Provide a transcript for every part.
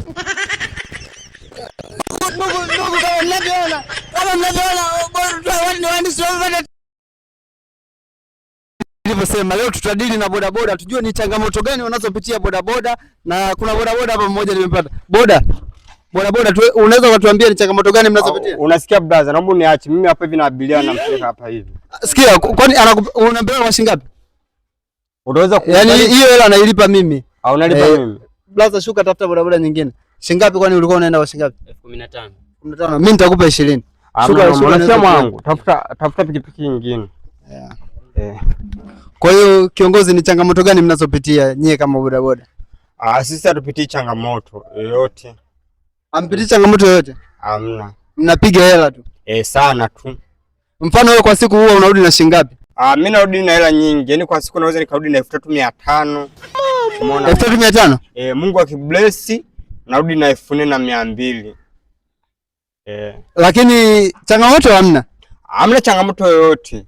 Ndugu kama mnavyoona nilivyosema, leo tutadili na bodaboda tujue ni changamoto gani wanazopitia bodaboda, na kuna bodaboda hapa mmoja nimempata. Bodaboda unaweza kutuambia ni changamoto gani mnazopitia? Unasikia brother, naomba uniache mimi hapa hivi na abiria na mpeleka hapa hivi. Sikia, kwani unapewa kwa shilingi ngapi? Unaweza yaani hiyo hela anailipa mimi au unalipa mimi? Brother, shuka tafuta bodaboda nyingine. Shilingi ngapi kwani ulikuwa unaenda kwa shilingi ngapi? 15,000. 15. Mimi nitakupa 20. Shuka mwanangu, tafuta pikipiki nyingine. Kwa hiyo kiongozi, ni changamoto gani mnazopitia nyie kama bodaboda? Sisi hatupitii changamoto yoyote. Hampitii changamoto yoyote? Hamna. Mnapiga hela tu? Sana tu. Mfano wewe kwa siku huwa unarudi na shilingi ngapi? Mimi narudi na hela nyingi. Yaani kwa siku naweza nikarudi na 3,500. Umeona? 3,500? Mungu akibless narudi na 4,200. Lakini changamoto hamna? Hamna changamoto yoyote.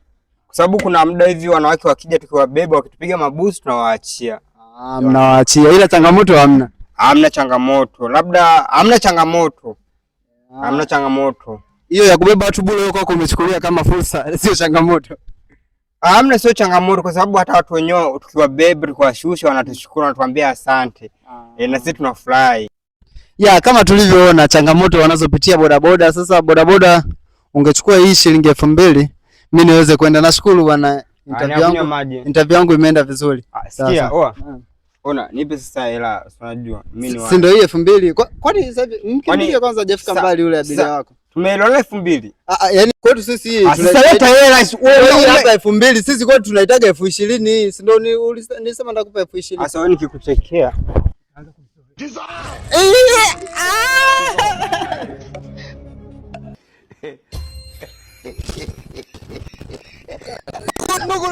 Kwa sababu kuna muda hivi wanawake wakija tukiwabeba wakitupiga mabusu tunawaachia. Mnawaachia, ila changamoto hamna. Hamna changamoto. Labda hamna changamoto. Hamna changamoto. Hiyo ya kubeba watu bure huko umechukulia kama fursa, sio changamoto. Hamna, sio changamoto kwa sababu hata watu wenyewe tukiwabeba tukiwashusha wanatushukuru, wanatuambia asante. Na sisi tunafurahi. Kama tulivyoona changamoto wanazopitia bodaboda. Sasa bodaboda ungechukua hii shilingi 2,000 mimi niweze kwenda. Nashukuru bwana, interview yangu imeenda vizuri. Sikia, ona nipe sasa hela, unajua mimi ni si ndio hii 2,000. Kwani sasa hivi mkimbia kwanza hajafika mbali yule abiria wako. Tumeelewana 2,000. Yaani kwetu sisi hii tunaleta hela wewe hapa 2,000, sisi kwetu tunahitaji 20,000, si ndio? Nilisema ndakupa 20,000. Sasa wewe nikikuchekea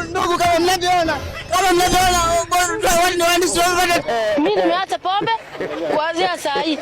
ndugu kama mnavyoona mimi nimeacha pombe kuanzia saa hii.